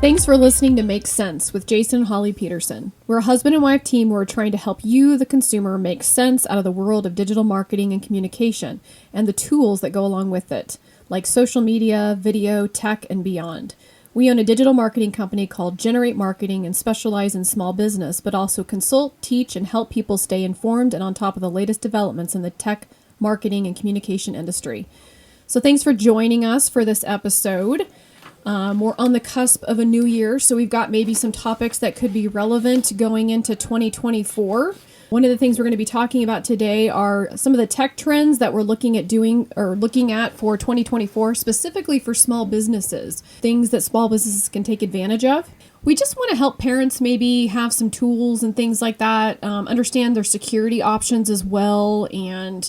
Thanks for listening to Make Sense with Jason and Holly Peterson. We're a husband and wife team who are trying to help you, the consumer, make sense out of the world of digital marketing and communication and the tools that go along with it, like social media, video, tech, and beyond. We own a digital marketing company called Generate Marketing and specialize in small business, but also consult, teach, and help people stay informed and on top of the latest developments in the tech, marketing, and communication industry. So thanks for joining us for this episode. We're on the cusp of a new year, so we've got maybe some topics that could be relevant going into 2024. One of the things we're going to be talking about today are some of the tech trends that we're looking at for 2024, specifically for small businesses, things that small businesses can take advantage of. We just want to help parents maybe have some tools and things like that, understand their security options as well, and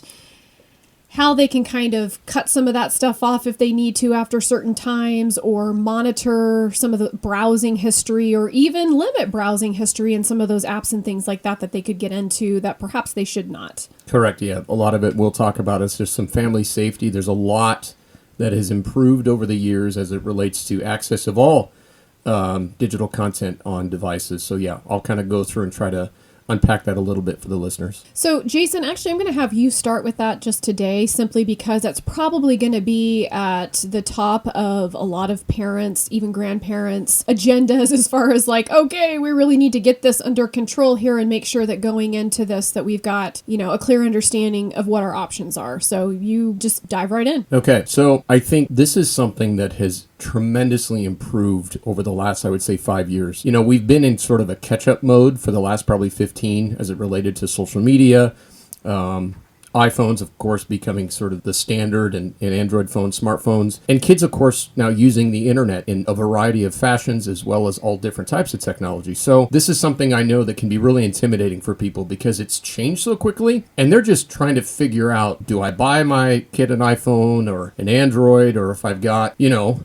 how they can kind of cut some of that stuff off if they need to after certain times, or monitor some of the browsing history, or even limit browsing history in some of those apps and things like that they could get into that perhaps they should not. Correct, yeah. A lot of it we'll talk about is just some family safety. There's a lot that has improved over the years as it relates to access of all digital content on devices. So yeah, I'll kind of go through and try to unpack that a little bit for the listeners. So Jason, actually, I'm going to have you start with that just today, simply because that's probably going to be at the top of a lot of parents, even grandparents' agendas as far as like, okay, we really need to get this under control here and make sure that going into this that we've got, a clear understanding of what our options are. So you just dive right in. Okay, so I think this is something that has tremendously improved over the last, I would say, 5 years. We've been in sort of a catch-up mode for the last probably 15 as it related to social media. iPhones, of course, becoming sort of the standard, and Android phones, smartphones, and kids, of course, now using the internet in a variety of fashions as well as all different types of technology. So this is something I know that can be really intimidating for people because it's changed so quickly, and they're just trying to figure out, do I buy my kid an iPhone or an Android, or if I've got,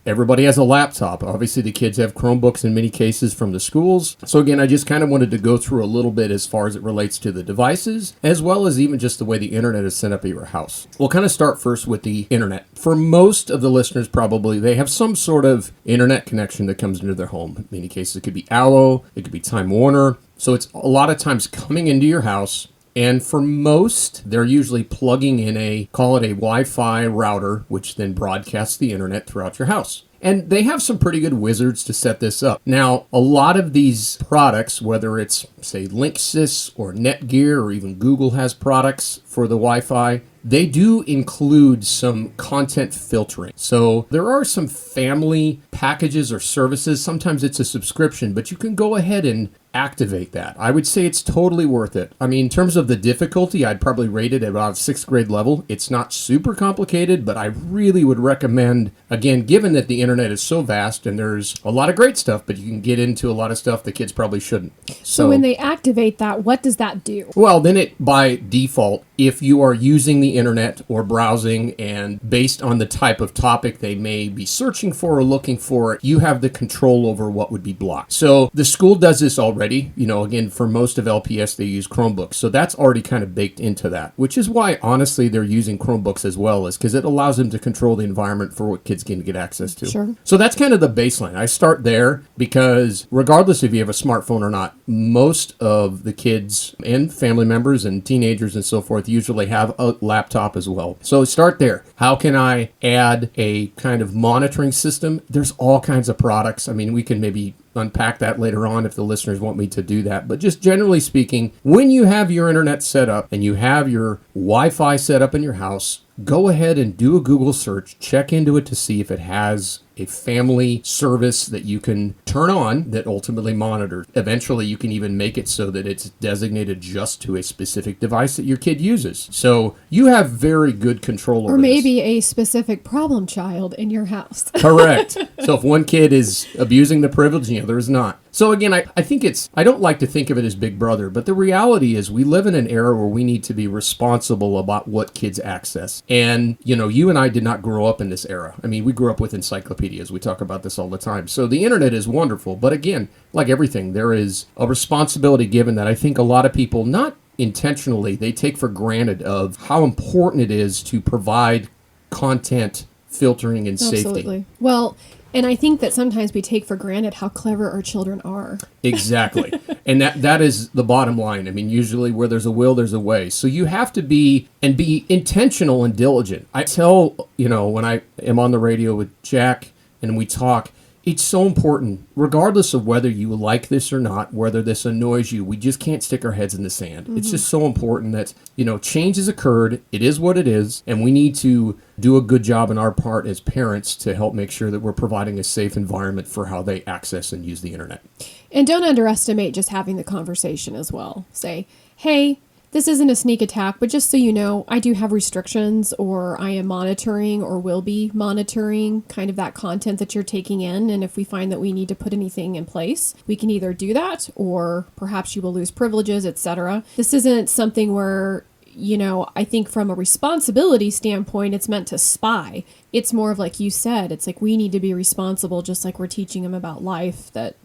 everybody has a laptop. Obviously, the kids have Chromebooks in many cases from the schools. So again, I just kind of wanted to go through a little bit as far as it relates to the devices, as well as even just the way the internet is set up at your house. We'll kind of start first with the internet. For most of the listeners, probably, they have some sort of internet connection that comes into their home. In many cases, it could be Allo, it could be Time Warner. So it's a lot of times coming into your house. And for most, they're usually plugging in call it a Wi-Fi router, which then broadcasts the internet throughout your house. And they have some pretty good wizards to set this up. Now, a lot of these products, whether it's, say, Linksys or Netgear, or even Google has products for the Wi-Fi, they do include some content filtering. So there are some family packages or services. Sometimes it's a subscription, but you can go ahead and activate that. I would say it's totally worth it. I mean, in terms of the difficulty, I'd probably rate it at about 6th grade level. It's not super complicated, but I really would recommend, again, given that the internet is so vast and there's a lot of great stuff, but you can get into a lot of stuff the kids probably shouldn't. So when they activate that, what does that do? Well, then it, by default, if you are using the internet or browsing, and based on the type of topic they may be searching for or looking for, you have the control over what would be blocked. So the school does this already. Again, for most of LPS, they use Chromebooks. So that's already kind of baked into that, which is why, honestly, they're using Chromebooks as well, is because it allows them to control the environment for what kids can get access to. Sure. So that's kind of the baseline. I start there because regardless if you have a smartphone or not, most of the kids and family members and teenagers and so forth usually have a laptop as well. So start there. How can I add a kind of monitoring system? There's all kinds of products. I mean, we can maybe unpack that later on if the listeners want me to do that. But just generally speaking, when you have your internet set up and you have your Wi-Fi set up in your house, go ahead and do a Google search, check into it to see if it has a family service that you can turn on that ultimately monitors. Eventually, you can even make it so that it's designated just to a specific device that your kid uses. So you have very good control over Or maybe this. a specific problem child in your house. Correct. So if one kid is abusing the privilege and the other is not. So again, I think I don't like to think of it as Big Brother, but the reality is we live in an era where we need to be responsible about what kids access. And, you and I did not grow up in this era. I mean, we grew up with encyclopedias. We talk about this all the time. So the internet is wonderful. But again, like everything, there is a responsibility given that I think a lot of people, not intentionally, they take for granted of how important it is to provide content filtering and safety. Absolutely. Well, and I think that sometimes we take for granted how clever our children are. Exactly. And that is the bottom line. I mean, usually where there's a will, there's a way. So you have to be intentional and diligent. I tell, when I am on the radio with Jack and we talk, it's so important, regardless of whether you like this or not, whether this annoys you, we just can't stick our heads in the sand. It's just so important that, change has occurred. It is what it is. And we need to do a good job in our part as parents to help make sure that we're providing a safe environment for how they access and use the internet. And don't underestimate just having the conversation as well. Say, hey, this isn't a sneak attack, but just so you know, I do have restrictions, or I am monitoring or will be monitoring kind of that content that you're taking in. And if we find that we need to put anything in place, we can either do that, or perhaps you will lose privileges, etc. This isn't something where, I think from a responsibility standpoint, it's meant to spy. It's more of, like you said, it's like we need to be responsible, just like we're teaching them about life, that,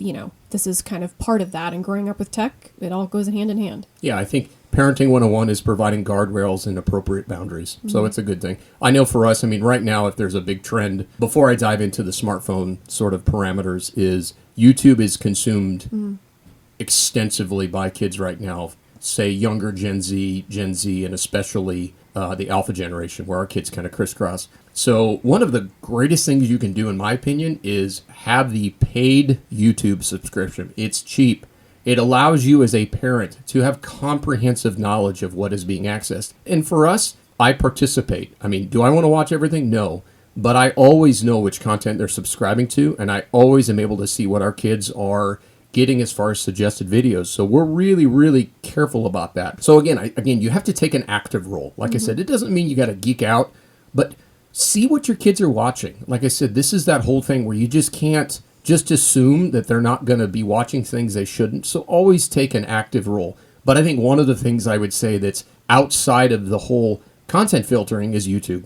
this is kind of part of that. And growing up with tech, it all goes hand in hand. Yeah, I think Parenting 101 is providing guardrails and appropriate boundaries. So it's a good thing. I know for us, right now, if there's a big trend, before I dive into the smartphone sort of parameters, is YouTube is consumed extensively by kids right now, say younger Gen Z, and especially the alpha generation, where our kids kind of crisscross. So one of the greatest things you can do, in my opinion, is have the paid YouTube subscription. It's cheap. It allows you as a parent to have comprehensive knowledge of what is being accessed. And for us, I participate. Do I want to watch everything? No. But I always know which content they're subscribing to, and I always am able to see what our kids are getting as far as suggested videos. So we're really, really careful about that. So again, you have to take an active role. Like I said, it doesn't mean you got to geek out, but see what your kids are watching. Like I said, this is that whole thing where you just can't just assume that they're not going to be watching things they shouldn't. So always take an active role. But I think one of the things I would say that's outside of the whole content filtering is YouTube.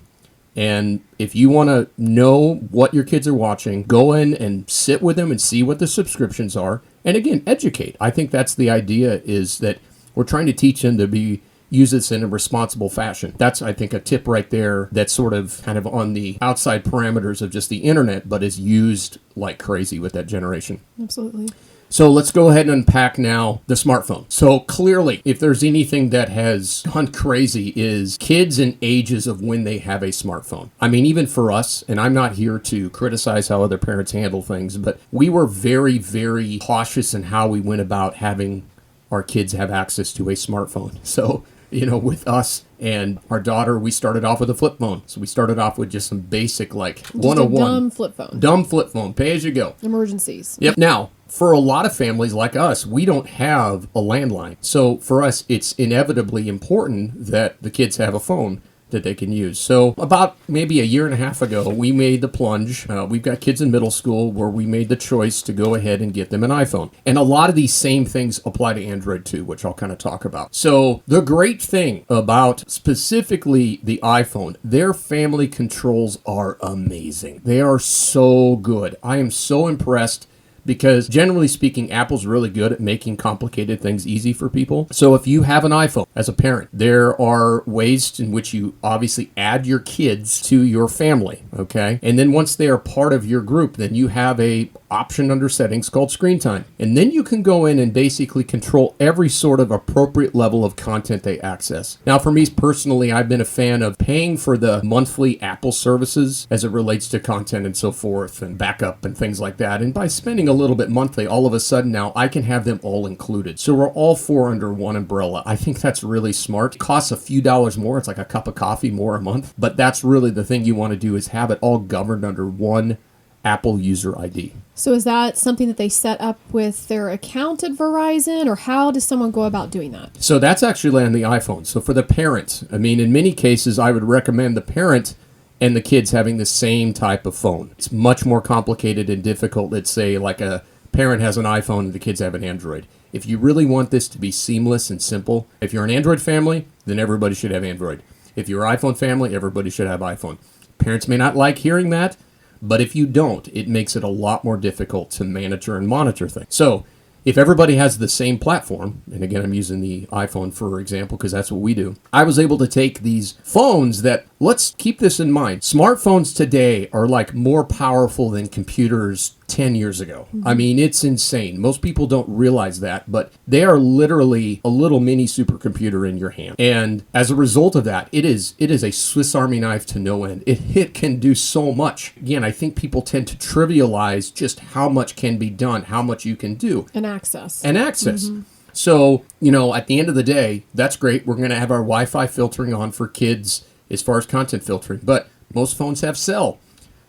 And if you want to know what your kids are watching, go in and sit with them and see what the subscriptions are. And again, educate. I think that's the idea, is that we're trying to teach them to use this in a responsible fashion. That's, I think, a tip right there that's sort of kind of on the outside parameters of just the internet, but is used like crazy with that generation. Absolutely. So let's go ahead and unpack now the smartphone. So clearly, if there's anything that has gone crazy, is kids and ages of when they have a smartphone. Even for us, and I'm not here to criticize how other parents handle things, but we were very, very cautious in how we went about having our kids have access to a smartphone. So with us and our daughter, we started off with a flip phone. So we started off with just some basic, like, just 101. Dumb flip phone. Dumb flip phone. Pay as you go. Emergencies. Yep. Now, for a lot of families like us, we don't have a landline. So for us, it's inevitably important that the kids have a phone that they can use. So about maybe a year and a half ago, we made the plunge. We've got kids in middle school where we made the choice to go ahead and get them an iPhone. And a lot of these same things apply to Android too, which I'll kind of talk about. So the great thing about specifically the iPhone, their family controls are amazing. They are so good. I am so impressed, because generally speaking, Apple's really good at making complicated things easy for people. So if you have an iPhone as a parent, there are ways in which you obviously add your kids to your family, okay? And then once they are part of your group, then you have a option under settings called screen time. And then you can go in and basically control every sort of appropriate level of content they access. Now, for me personally, I've been a fan of paying for the monthly Apple services as it relates to content and so forth, and backup and things like that. And by spending a little bit monthly, all of a sudden now I can have them all included. So we're all four under one umbrella. I think that's really smart. It costs a few dollars more. It's like a cup of coffee more a month. But that's really the thing you want to do, is have it all governed under one Apple user ID. So is that something that they set up with their account at Verizon, or how does someone go about doing that? So that's actually on the iPhone. So for the parent, in many cases, I would recommend the parent and the kids having the same type of phone. It's much more complicated and difficult. Let's say like a parent has an iPhone and the kids have an Android. If you really want this to be seamless and simple, if you're an Android family, then everybody should have Android. If you're an iPhone family, everybody should have iPhone. Parents may not like hearing that, but if you don't, it makes it a lot more difficult to manage and monitor things. So if everybody has the same platform, and again, I'm using the iPhone for example because that's what we do, I was able to take these phones that, let's keep this in mind, smartphones today are like more powerful than computers 10 years ago. I mean, it's insane. Most people don't realize that, but they are literally a little mini supercomputer in your hand. And as a result of that, it is a Swiss Army knife to no end. It can do so much. Again, I think people tend to trivialize just how much can be done, how much you can do. And access. So, at the end of the day, that's great. We're going to have our Wi-Fi filtering on for kids as far as content filtering. But most phones have cell.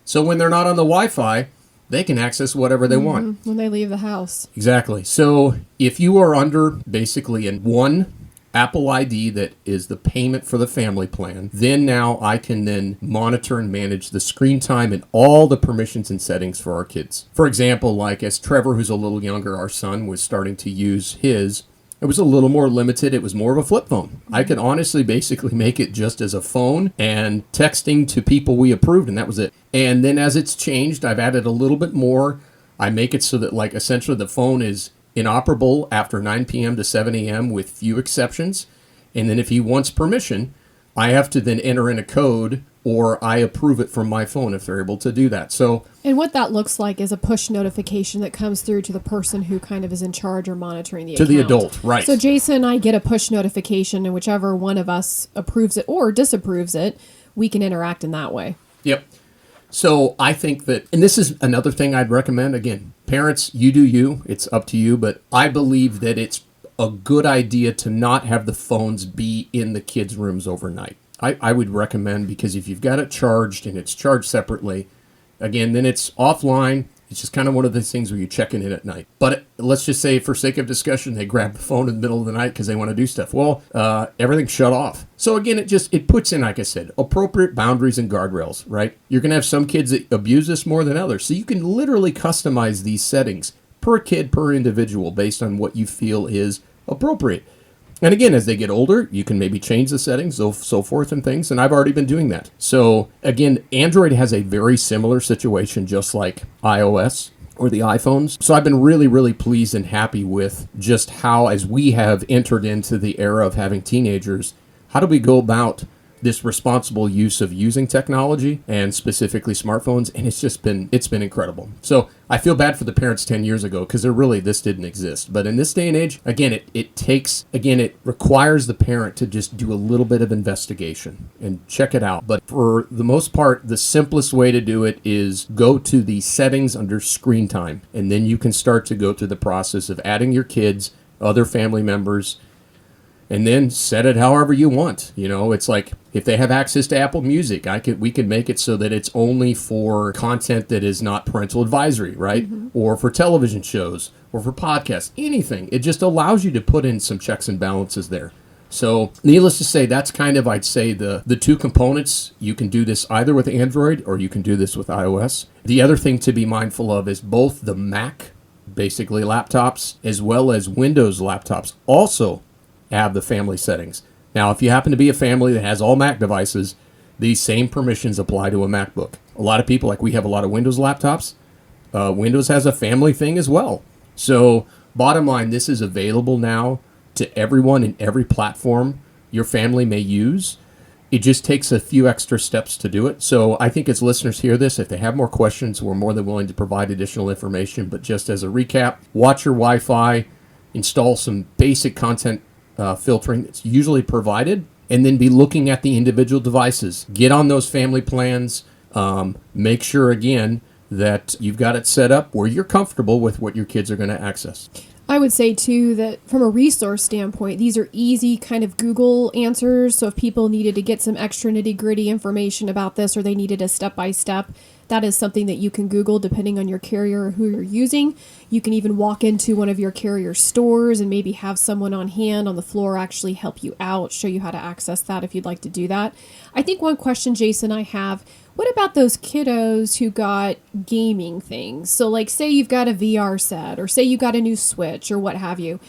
So when they're not on the Wi-Fi, they can access whatever they want. When they leave the house. Exactly. So if you are under basically in one Apple ID that is the payment for the family plan, then now I can then monitor and manage the screen time and all the permissions and settings for our kids. For example, like as Trevor, who's a little younger, our son, was starting to use his, it was a little more limited. It was more of a flip phone. I could honestly basically make it just as a phone and texting to people we approved, and that was it. And then as it's changed, I've added a little bit more. I make it so that like essentially the phone is inoperable after 9 p.m. to 7 a.m. with few exceptions. And then if he wants permission, I have to then enter in a code or I approve it from my phone if they're able to do that. So, and what that looks like is a push notification that comes through to the person who kind of is in charge or monitoring the account. To the adult, right. So Jason and I get a push notification, and whichever one of us approves it or disapproves it, we can interact in that way. Yep. So I think that, and this is another thing I'd recommend, again, parents, you do you, it's up to you, but I believe that it's a good idea to not have the phones be in the kids' rooms overnight. I would recommend, because if you've got it charged and it's charged separately, again, then it's offline. It's just kind of one of those things where you're checking in at night. But let's just say, for sake of discussion, they grab the phone in the middle of the night because they want to do stuff. Well, everything's shut off. So again, it puts in, like I said, appropriate boundaries and guardrails, right? You're going to have some kids that abuse this more than others. So you can literally customize these settings per kid, per individual, based on what you feel is appropriate. And again, as they get older, you can maybe change the settings, so forth and things, and I've already been doing that. So again, Android has a very similar situation, just like iOS or the iPhones. So I've been really, really pleased and happy with just how, as we have entered into the era of having teenagers, how do we go about this responsible use of using technology and specifically smartphones, and it's been incredible. So I feel bad for the parents 10 years ago because this didn't exist. But in this day and age, again, it requires the parent to just do a little bit of investigation and check it out. But for the most part, the simplest way to do it is go to the settings under screen time, and then you can start to go through the process of adding your kids, other family members, and then set it however you want. It's like if they have access to Apple Music, we can make it so that it's only for content that is not parental advisory, right? Mm-hmm. Or for television shows or for podcasts, anything. It just allows you to put in some checks and balances there. So needless to say, that's kind of, I'd say, the two components. You can do this either with Android or you can do this with iOS. The other thing to be mindful of is both the Mac, basically laptops, as well as Windows laptops also have the family settings. Now, if you happen to be a family that has all Mac devices, these same permissions apply to a MacBook. A lot of people, like we have a lot of Windows laptops, Windows has a family thing as well. So bottom line, this is available now to everyone in every platform your family may use. It just takes a few extra steps to do it. So I think as listeners hear this, if they have more questions, we're more than willing to provide additional information. But just as a recap, watch your Wi-Fi, install some basic content filtering that's usually provided, and then be looking at the individual devices. Get on those family plans. Make sure, again, that you've got it set up where you're comfortable with what your kids are going to access. I would say, too, that from a resource standpoint, these are easy kind of Google answers. So if people needed to get some extra nitty-gritty information about this, or they needed a step-by-step, that is something that you can Google depending on your carrier or who you're using. You can even walk into one of your carrier stores and maybe have someone on hand on the floor actually help you out, show you how to access that if you'd like to do that. I think one question, Jason, I have, what about those kiddos who got gaming things? So like say you've got a VR set, or say you got a new Switch or what have you.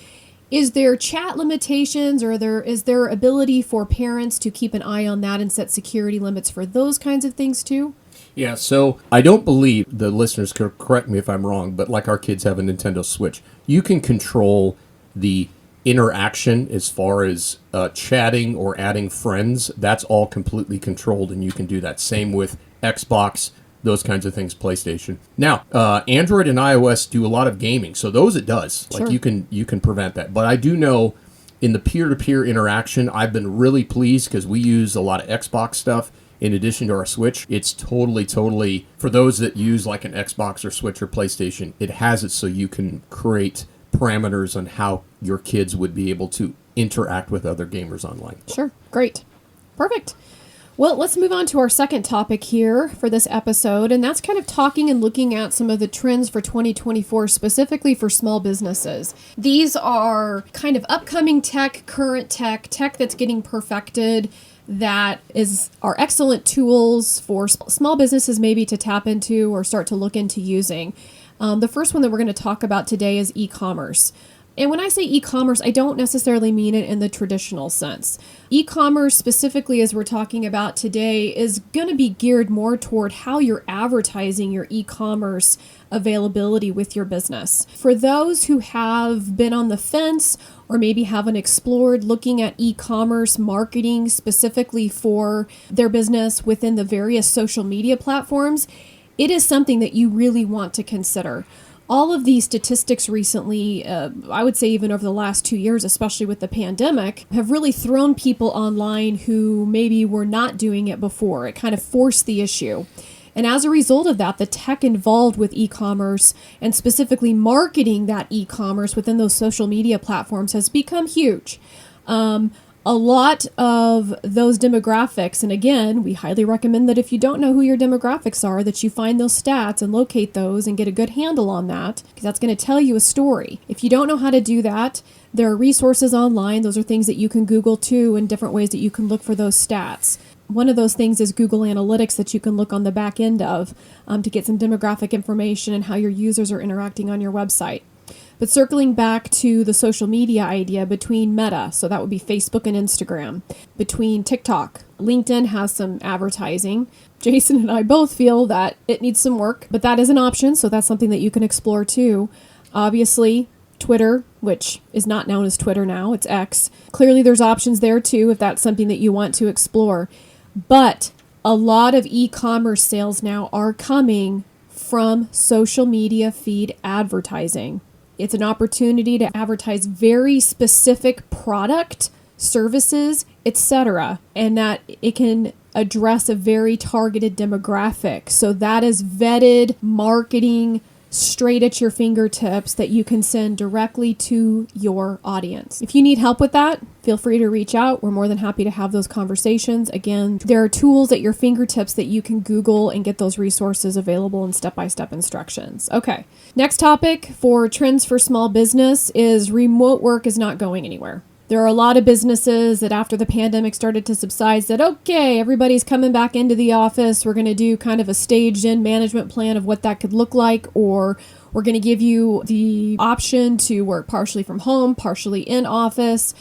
Is there chat limitations, or is there ability for parents to keep an eye on that and set security limits for those kinds of things too? Yeah, so I don't believe, the listeners could correct me if I'm wrong, but like our kids have a Nintendo Switch, you can control the interaction as far as chatting or adding friends. That's all completely controlled, and you can do that. Same with Xbox, those kinds of things, PlayStation. Now, Android and iOS do a lot of gaming, so those it does. Sure. Like you can prevent that. But I do know in the peer-to-peer interaction, I've been really pleased because we use a lot of Xbox stuff in addition to our Switch. It's totally, for those that use like an Xbox or Switch or PlayStation, it has it so you can create parameters on how your kids would be able to interact with other gamers online. Sure. Great. Perfect. Well, let's move on to our second topic here for this episode, and that's kind of talking and looking at some of the trends for 2024, specifically for small businesses. These are kind of upcoming tech, current tech that's getting perfected, that are excellent tools for small businesses maybe to tap into or start to look into using. The first one that we're going to talk about today is e-commerce. And when I say e-commerce, I don't necessarily mean it in the traditional sense. E-commerce, specifically as we're talking about today, is going to be geared more toward how you're advertising your e-commerce availability with your business. For those who have been on the fence or maybe haven't explored looking at e-commerce marketing specifically for their business within the various social media platforms, it is something that you really want to consider. All of these statistics recently, I would say even over the last 2 years, especially with the pandemic, have really thrown people online who maybe were not doing it before. It kind of forced the issue. And as a result of that, the tech involved with e-commerce and specifically marketing that e-commerce within those social media platforms has become huge. A lot of those demographics, and again, we highly recommend that if you don't know who your demographics are, that you find those stats and locate those and get a good handle on that, because that's going to tell you a story. If you don't know how to do that, there are resources online. Those are things that you can Google too, and different ways that you can look for those stats. One of those things is Google Analytics that you can look on the back end of to get some demographic information and how your users are interacting on your website. But circling back to the social media idea, between Meta, so that would be Facebook and Instagram, between TikTok, LinkedIn has some advertising. Jason and I both feel that it needs some work, but that is an option, so that's something that you can explore too. Obviously, Twitter, which is not known as Twitter now, it's X. Clearly there's options there too if that's something that you want to explore. But a lot of e-commerce sales now are coming from social media feed advertising. It's an opportunity to advertise very specific product, services, etc., and that it can address a very targeted demographic. So that is vetted marketing straight at your fingertips that you can send directly to your audience. If you need help with that, feel free to reach out. We're more than happy to have those conversations. Again, there are tools at your fingertips that you can Google and get those resources available in step-by-step instructions. Okay, next topic for trends for small business is remote work is not going anywhere. There are a lot of businesses that after the pandemic started to subside said, okay, everybody's coming back into the office. We're going to do kind of a staged-in management plan of what that could look like, or we're going to give you the option to work partially from home, partially in office.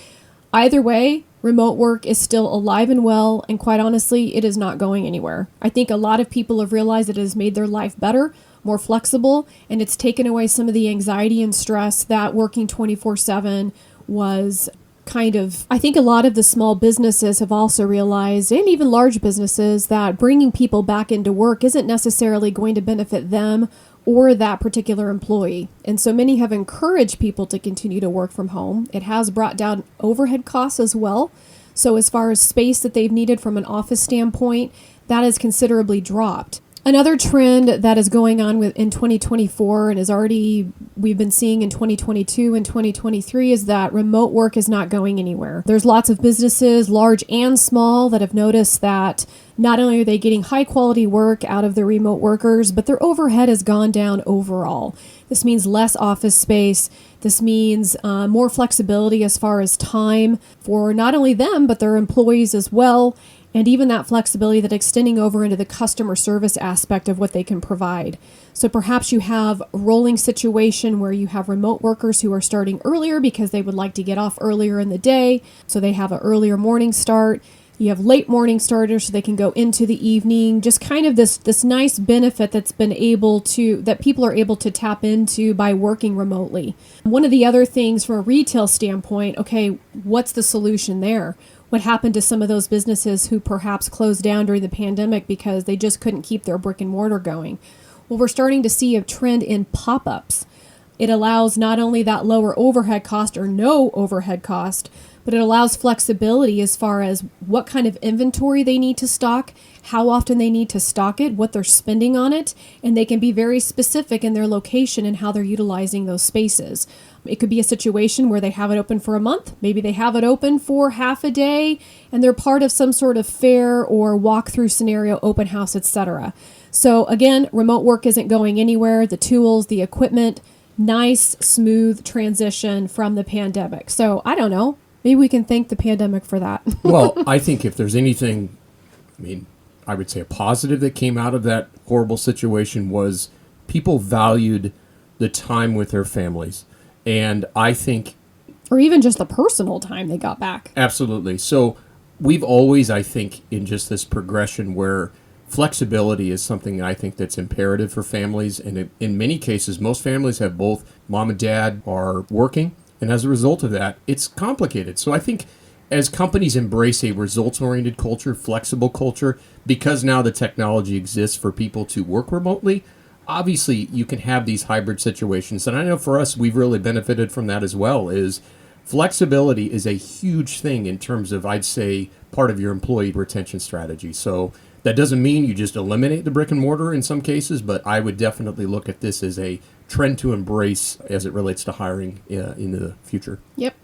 Either way, remote work is still alive and well, and quite honestly, it is not going anywhere. I think a lot of people have realized that it has made their life better, more flexible, and it's taken away some of the anxiety and stress that working 24/7 was kind of. I think a lot of the small businesses have also realized, and even large businesses, that bringing people back into work isn't necessarily going to benefit them or that particular employee. And so many have encouraged people to continue to work from home. It has brought down overhead costs as well. So as far as space that they've needed from an office standpoint, that has considerably dropped. Another trend that is going on in 2024 and is already we've been seeing in 2022 and 2023 is that remote work is not going anywhere. There's lots of businesses, large and small, that have noticed that not only are they getting high quality work out of their remote workers, but their overhead has gone down overall. This means less office space. This means more flexibility as far as time for not only them, but their employees as well. and even that flexibility that extending over into the customer service aspect of what they can provide. So perhaps you have a rolling situation where you have remote workers who are starting earlier because they would like to get off earlier in the day, so they have an earlier morning start. You have late morning starters so they can go into the evening. Just kind of this nice benefit that people are able to tap into by working remotely. One of the other things from a retail standpoint, okay, what's the solution there? What happened to some of those businesses who perhaps closed down during the pandemic because they just couldn't keep their brick and mortar going? Well, we're starting to see a trend in pop-ups. It allows not only that lower overhead cost or no overhead cost, but it allows flexibility as far as what kind of inventory they need to stock, how often they need to stock it, what they're spending on it, and they can be very specific in their location and how they're utilizing those spaces. It could be a situation where they have it open for a month, maybe they have it open for half a day, and they're part of some sort of fair or walkthrough scenario, open house, etc. So again, remote work isn't going anywhere. The tools, the equipment, nice, smooth transition from the pandemic. So I don't know. Maybe we can thank the pandemic for that. Well, I think if there's anything, I would say a positive that came out of that horrible situation was people valued the time with their families. And I think... Or even just the personal time they got back. Absolutely. So we've always, I think, in just this progression where flexibility is something I think that's imperative for families. And in many cases, most families have both mom and dad are working. And as a result of that, it's complicated. So I think as companies embrace a results-oriented culture, flexible culture, because now the technology exists for people to work remotely, obviously you can have these hybrid situations. And I know for us, we've really benefited from that as well, is flexibility is a huge thing in terms of, I'd say, part of your employee retention strategy. So that doesn't mean you just eliminate the brick and mortar in some cases, but I would definitely look at this as a trend to embrace as it relates to hiring in the future. Yep.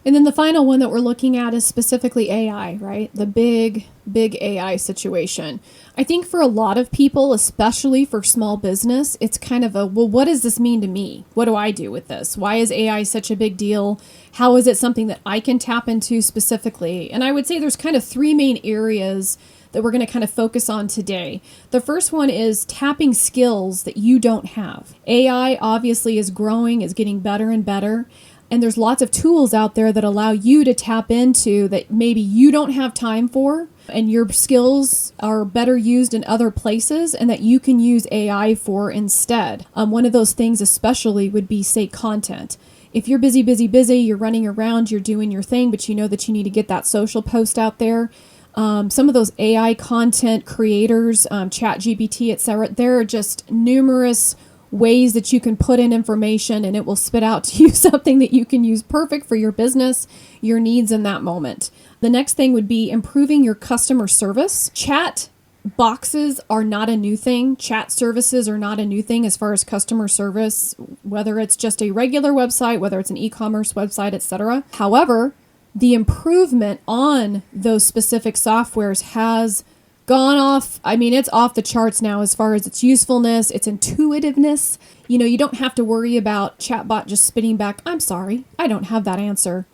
And then the final one that we're looking at is specifically AI, right? The big AI situation. I think for a lot of people, especially for small business, it's kind of what does this mean to me? What do I do with this? Why is AI such a big deal? How is it something that I can tap into specifically? And I would say there's kind of three main areas that we're going to kind of focus on today. The first one is tapping skills that you don't have. AI obviously is growing, is getting better and better. And there's lots of tools out there that allow you to tap into that maybe you don't have time for, and your skills are better used in other places and that you can use AI for instead. One of those things especially would be, say, content. If you're busy, you're running around, you're doing your thing, but you know that you need to get that social post out there. Some of those AI content creators, ChatGPT, etc., there are just numerous ways that you can put in information and it will spit out to you something that you can use perfect for your business, your needs in that moment. The next thing would be improving your customer service. Chat boxes are not a new thing. Chat services are not a new thing as far as customer service, whether it's just a regular website, whether it's an e-commerce website, etc. However, the improvement on those specific softwares has gone off. It's off the charts now as far as its usefulness, its intuitiveness. You don't have to worry about chatbot just spitting back, "I'm sorry, I don't have that answer."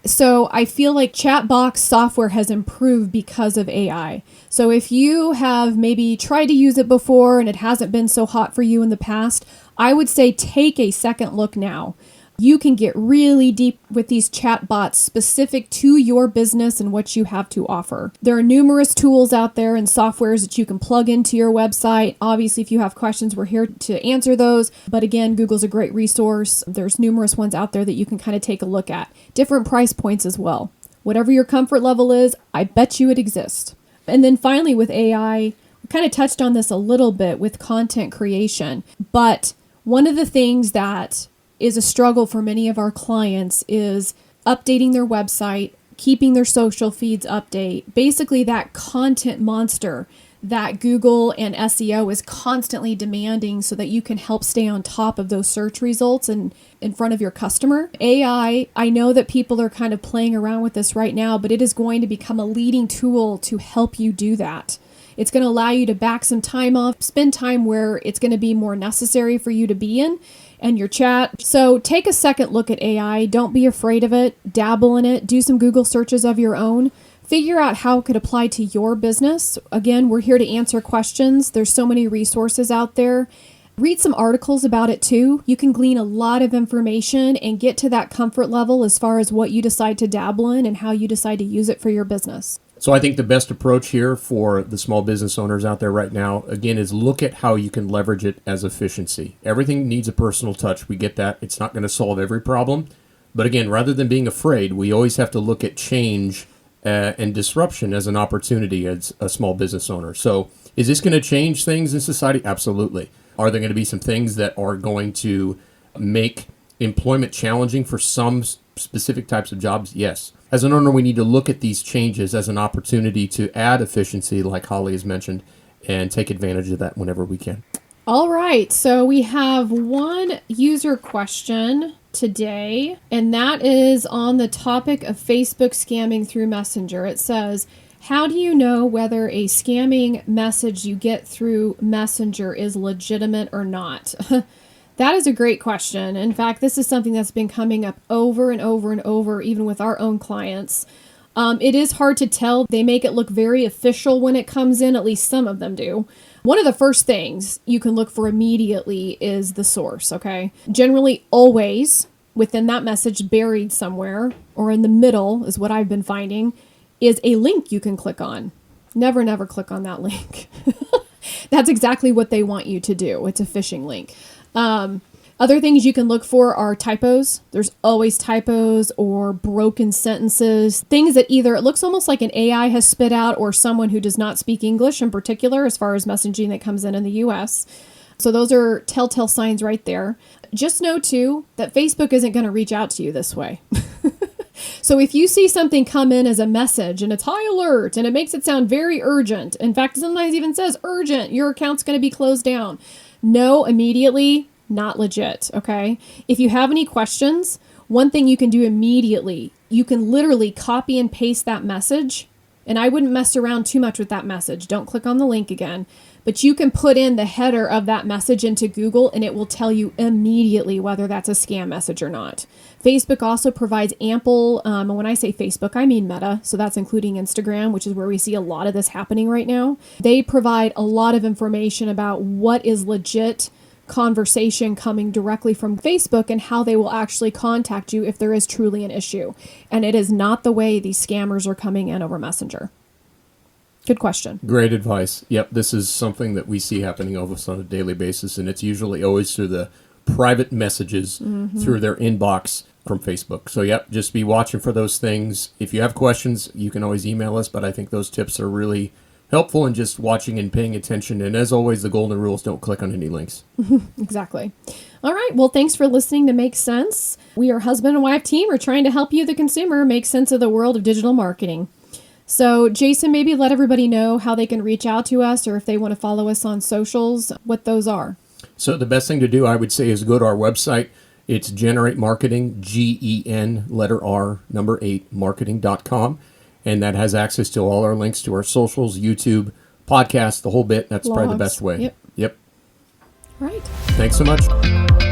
So I feel like chatbox software has improved because of AI. So if you have maybe tried to use it before and it hasn't been so hot for you in the past, I would say take a second look now. You can get really deep with these chatbots specific to your business and what you have to offer. There are numerous tools out there and softwares that you can plug into your website. Obviously, if you have questions, we're here to answer those. But again, Google's a great resource. There's numerous ones out there that you can kind of take a look at. Different price points as well. Whatever your comfort level is, I bet you it exists. And then finally with AI, we kind of touched on this a little bit with content creation. But one of the things that is a struggle for many of our clients is updating their website, keeping their social feeds update, basically that content monster that Google and SEO is constantly demanding so that you can help stay on top of those search results and in front of your customer. AI, I know that people are kind of playing around with this right now, but it is going to become a leading tool to help you do that. It's going to allow you to back some time off, spend time where it's going to be more necessary for you to be in, and your chat. So take a second look at AI. Don't be afraid of it. Dabble in it. Do some Google searches of your own. figure out how it could apply to your business. Again, we're here to answer questions. There's so many resources out there. Read some articles about it too. You can glean a lot of information and get to that comfort level as far as what you decide to dabble in and how you decide to use it for your business. So I think the best approach here for the small business owners out there right now, again, is look at how you can leverage it as efficiency. Everything needs a personal touch. We get that. It's not going to solve every problem. But again, rather than being afraid, we always have to look at change and disruption as an opportunity as a small business owner. So is this going to change things in society? Absolutely. Are there going to be some things that are going to make employment challenging for some specific types of jobs? Yes. As an owner, we need to look at these changes as an opportunity to add efficiency, like Holly has mentioned, and take advantage of that whenever we can. All right. So we have one user question today, and that is on the topic of Facebook scamming through Messenger. It says, how do you know whether a scamming message you get through Messenger is legitimate or not? That is a great question. In fact, this is something that's been coming up over and over and over, even with our own clients. It is hard to tell. They make it look very official when it comes in, at least some of them do. One of the first things you can look for immediately is the source, okay? Generally, always within that message, buried somewhere, or in the middle is what I've been finding, is a link you can click on. Never click on that link. That's exactly what they want you to do. It's a phishing link. Other things you can look for are typos. There's always typos or broken sentences, things that either it looks almost like an AI has spit out or someone who does not speak English in particular as far as messaging that comes in the US. So those are telltale signs right there. Just know too that Facebook isn't going to reach out to you this way. So if you see something come in as a message and it's high alert and it makes it sound very urgent, in fact, it sometimes even says urgent, your account's going to be closed down. Know immediately, not legit, okay? If you have any questions, one thing you can do immediately, you can literally copy and paste that message, and I wouldn't mess around too much with that message. Don't click on the link again, but you can put in the header of that message into Google and it will tell you immediately whether that's a scam message or not. Facebook also provides ample, and when I say Facebook, I mean Meta, so that's including Instagram, which is where we see a lot of this happening right now. They provide a lot of information about what is legit conversation coming directly from Facebook and how they will actually contact you if there is truly an issue. And it is not the way these scammers are coming in over Messenger. Good question. Great advice. Yep, this is something that we see happening almost on a daily basis, and it's usually always through the private messages through their inbox from Facebook. So, yep, just be watching for those things. If you have questions, you can always email us, but I think those tips are really helpful in just watching and paying attention. And as always, the golden rule is don't click on any links. Exactly. All right. Well, thanks for listening to Make Sense. We are husband and wife team. We're trying to help you, the consumer, make sense of the world of digital marketing. So, Jason, maybe let everybody know how they can reach out to us or if they want to follow us on socials, what those are. So the best thing to do, I would say, is go to our website. It's Generate Marketing, GEN, letter R, number 8, marketing.com. And that has access to all our links to our socials, YouTube, podcast, the whole bit. That's probably the best way. Yep. Yep. Right. Thanks so much.